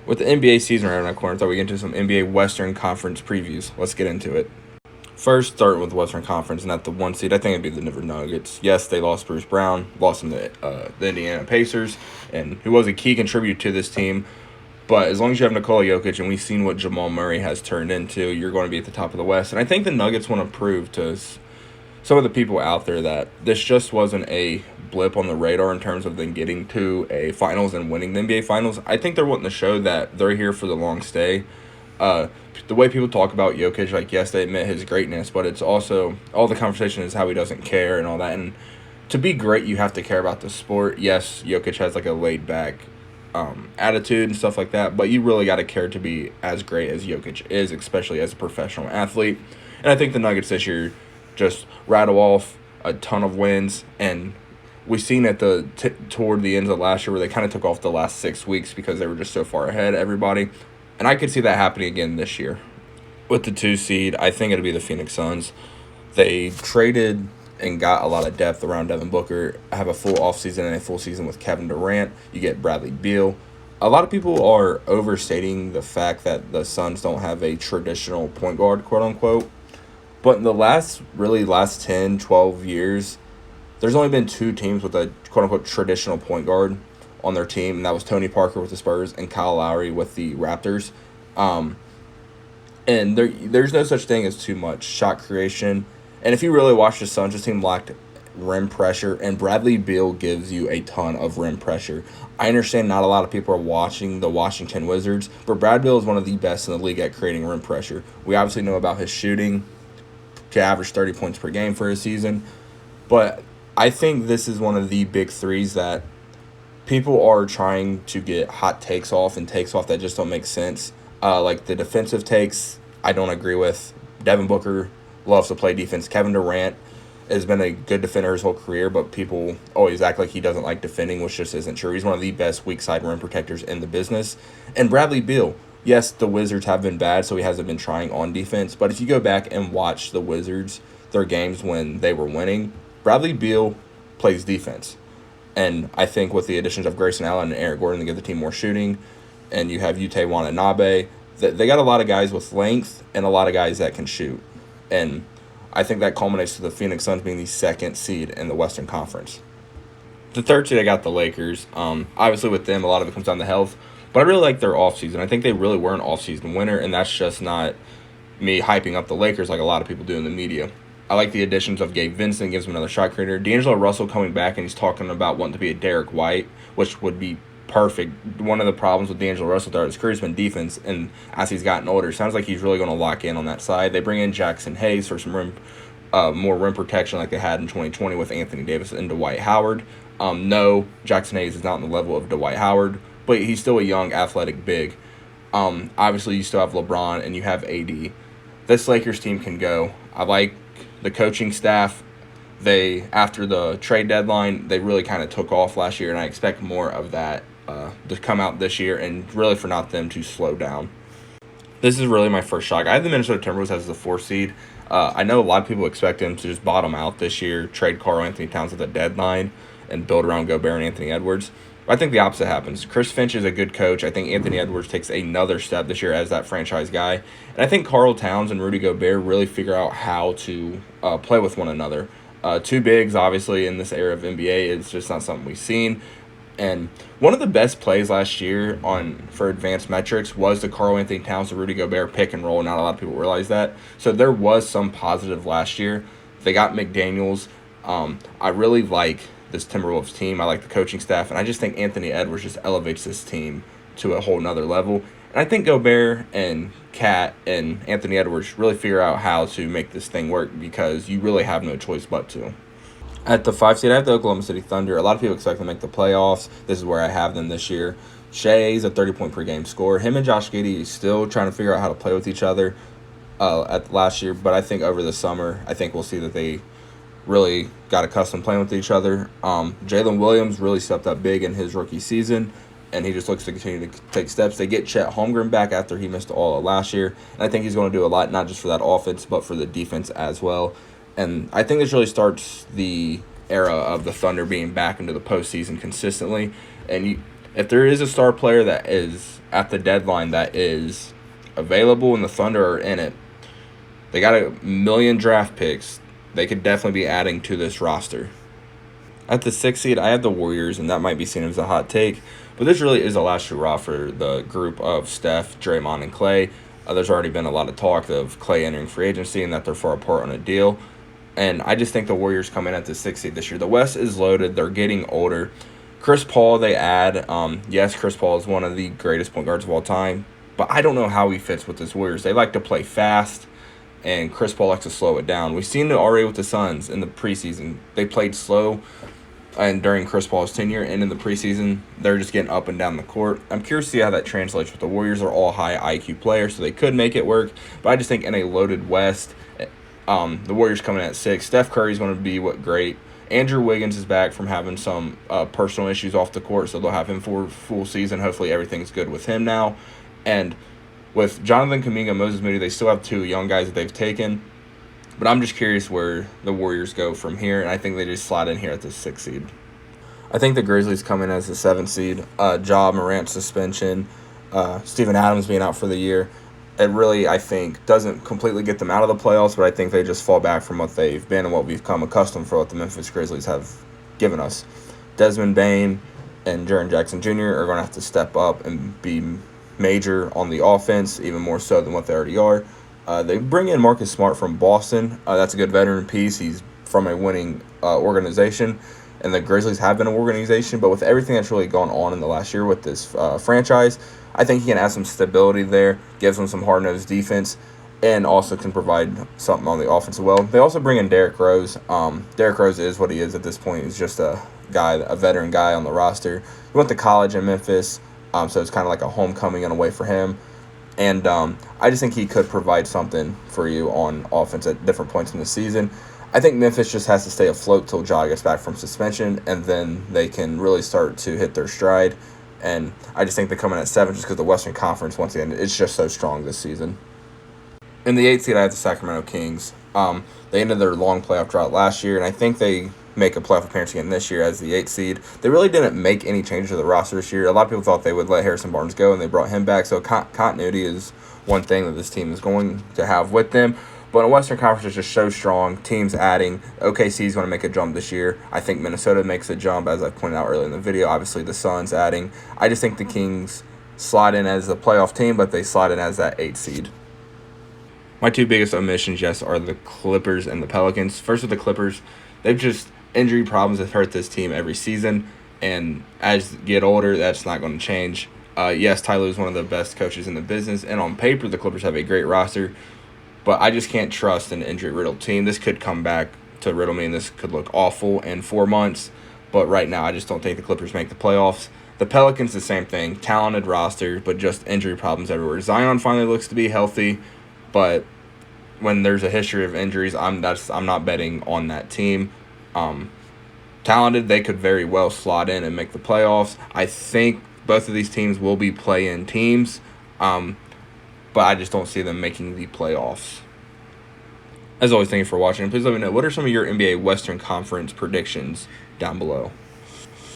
With the NBA season right around the corner, I thought we'd get into some NBA Western Conference previews. Let's get into it. First, starting with the Western Conference, and at the one seed, I think it'd be the Denver Nuggets. Yes, they lost Bruce Brown, lost him to the Indiana Pacers, and who was a key contributor to this team. But as long as you have Nikola Jokic, and we've seen what Jamal Murray has turned into, you're going to be at the top of the West. And I think the Nuggets want to prove to some of the people out there that this just wasn't a blip on the radar in terms of them getting to a finals and winning the NBA finals. I think they're wanting to show that they're here for the long stay. The way people talk about Jokic, like, yes, they admit his greatness, but it's also all the conversation is how he doesn't care and all that. And to be great, you have to care about the sport. Yes, Jokic has like a laid back attitude and stuff like that, but you really got to care to be as great as Jokic is, especially as a professional athlete. And I think the Nuggets this year just rattle off a ton of wins, and we've seen at toward the end of last year where they kind of took off the last 6 weeks because they were just so far ahead of everybody, and I could see that happening again this year. With the 2 seed, I think it'll be the Phoenix Suns. They traded and got a lot of depth around Devin Booker. Have a full offseason and a full season with Kevin Durant. You get Bradley Beal. A lot of people are overstating the fact that the Suns don't have a traditional point guard, quote unquote. But in the last 10, 12 years, there's only been 2 teams with a quote-unquote traditional point guard on their team, and that was Tony Parker with the Spurs and Kyle Lowry with the Raptors. And there's no such thing as too much shot creation. And if you really watch the Suns, this team lacked rim pressure, and Bradley Beal gives you a ton of rim pressure. I understand not a lot of people are watching the Washington Wizards, but Brad Beal is one of the best in the league at creating rim pressure. We obviously know about his shooting, to average 30 points per game for a season. But I think this is one of the big threes that people are trying to get hot takes off and takes off that just don't make sense. Like the defensive takes, I don't agree with. Devin Booker loves to play defense. Kevin Durant has been a good defender his whole career, but people always act like he doesn't like defending, which just isn't true. He's one of the best weak side rim protectors in the business. And Bradley Beal, yes, the Wizards have been bad, so he hasn't been trying on defense. But if you go back and watch the Wizards, their games when they were winning, Bradley Beal plays defense. And I think with the additions of Grayson Allen and Eric Gordon to give the team more shooting, and you have Ute Watanabe, they got a lot of guys with length and a lot of guys that can shoot. And I think that culminates to the Phoenix Suns being the 2nd seed in the Western Conference. The 3rd seed, I got the Lakers. Obviously, with them, a lot of it comes down to health. But I really like their offseason. I think they really were an offseason winner, and that's just not me hyping up the Lakers like a lot of people do in the media. I like the additions of Gabe Vincent, gives him another shot creator. D'Angelo Russell coming back, and he's talking about wanting to be a Derek White, which would be perfect. One of the problems with D'Angelo Russell throughout his career has been defense, and as he's gotten older, it sounds like he's really going to lock in on that side. They bring in Jackson Hayes for some more rim protection like they had in 2020 with Anthony Davis and Dwight Howard. No, Jackson Hayes is not on the level of Dwight Howard, but he's still a young, athletic big. Obviously, you still have LeBron and you have AD. This Lakers team can go. I like the coaching staff. They, after the trade deadline, they really kind of took off last year, and I expect more of that to come out this year, and really for not them to slow down. This is really my first shock. I have the Minnesota Timberwolves as the 4th seed. I know a lot of people expect them to just bottom out this year, trade Karl-Anthony Towns at the deadline, and build around Gobert and Anthony Edwards. I think the opposite happens. Chris Finch is a good coach. I think Anthony Edwards takes another step this year as that franchise guy. And I think Karl Towns and Rudy Gobert really figure out how to play with one another. 2 bigs, obviously, in this era of NBA, it's just not something we've seen. And one of the best plays last year for advanced metrics was the Karl-Anthony Towns and Rudy Gobert pick and roll. Not a lot of people realize that. So there was some positive last year. They got McDaniels. I really like this Timberwolves team. I like the coaching staff, and I just think Anthony Edwards just elevates this team to a whole nother level. And I think Gobert and Cat and Anthony Edwards really figure out how to make this thing work because you really have no choice but to. At the 5 seed, I have the Oklahoma City Thunder. A lot of people expect them to make the playoffs. This is where I have them this year. Shea's a 30-point-per-game scorer. Him and Josh Giddey still trying to figure out how to play with each other at last year, but I think over the summer, I think we'll see that they really got accustomed playing with each other. Jalen Williams really stepped up big in his rookie season, and he just looks to continue to take steps. They get Chet Holmgren back after he missed all of last year, and I think he's going to do a lot, not just for that offense, but for the defense as well. And I think this really starts the era of the Thunder being back into the postseason consistently. And if there is a star player that is at the deadline that is available and the Thunder are in it, they got 1,000,000 draft picks. They could definitely be adding to this roster. At the 6th seed, I have the Warriors, and that might be seen as a hot take, but this really is a last hurrah for the group of Steph, Draymond, and Klay. There's already been a lot of talk of Klay entering free agency and that they're far apart on a deal. And I just think the Warriors come in at the 6th seed this year. The West is loaded. They're getting older. Chris Paul, they add. Yes, Chris Paul is one of the greatest point guards of all time, but I don't know how he fits with this Warriors. They like to play fast, and Chris Paul likes to slow it down. We've seen it already with the Suns in the preseason. They played slow, and during Chris Paul's tenure and in the preseason, they're just getting up and down the court. I'm curious to see how that translates with the Warriors. Are all high IQ players, so they could make it work. But I just think in a loaded West, the Warriors coming in at 6. Steph Curry's going to be great. Andrew Wiggins is back from having some personal issues off the court, so they'll have him for a full season. Hopefully everything's good with him now. And with Jonathan Kuminga, Moses Moody, they still have 2 young guys that they've taken. But I'm just curious where the Warriors go from here, and I think they just slide in here at the 6th seed. I think the Grizzlies come in as the 7th seed. Ja Morant suspension, Steven Adams being out for the year. It really, I think, doesn't completely get them out of the playoffs, but I think they just fall back from what they've been and what we've come accustomed for what the Memphis Grizzlies have given us. Desmond Bane and Jaren Jackson Jr. are going to have to step up and be major on the offense, even more so than what they already are. They bring in Marcus Smart from Boston. That's a good veteran piece. He's from a winning organization, and the Grizzlies have been an organization. But with everything that's really gone on in the last year with this franchise, I think he can add some stability there, gives them some hard-nosed defense, and also can provide something on the offense as well. They also bring in Derrick Rose. Derrick Rose is what he is at this point. He's just a veteran guy on the roster. He went to college in Memphis, so it's kind of like a homecoming in a way for him. And I just think he could provide something for you on offense at different points in the season. I think Memphis just has to stay afloat till Ja gets back from suspension, and then they can really start to hit their stride. And I just think they come in at 7 just because the Western Conference, once again, it's just so strong this season. In the 8th seed, I have the Sacramento Kings. They ended their long playoff drought last year, and I think they make a playoff appearance again this year as the 8th seed. They really didn't make any changes to the roster this year. A lot of people thought they would let Harrison Barnes go, and they brought him back. So continuity is one thing that this team is going to have with them. But the Western Conference is just so strong. Teams adding. OKC is going to make a jump this year. I think Minnesota makes a jump, as I pointed out earlier in the video. Obviously, the Suns adding. I just think the Kings slide in as a playoff team, but they slide in as that 8th seed. My 2 biggest omissions, yes, are the Clippers and the Pelicans. First with the Clippers, they've just injury problems have hurt this team every season, and as you get older, that's not going to change. Yes, Ty Lue is one of the best coaches in the business, and on paper, the Clippers have a great roster, but I just can't trust an injury-riddled team. This could come back to riddle me, and this could look awful in 4 months, but right now, I just don't think the Clippers make the playoffs. The Pelicans, the same thing, talented roster, but just injury problems everywhere. Zion finally looks to be healthy, but when there's a history of injuries, I'm not betting on that team. Talented, they could very well slot in and make the playoffs. I think both of these teams will be play-in teams, but I just don't see them making the playoffs. As always, thank you for watching. Please let me know, what are some of your NBA Western Conference predictions down below?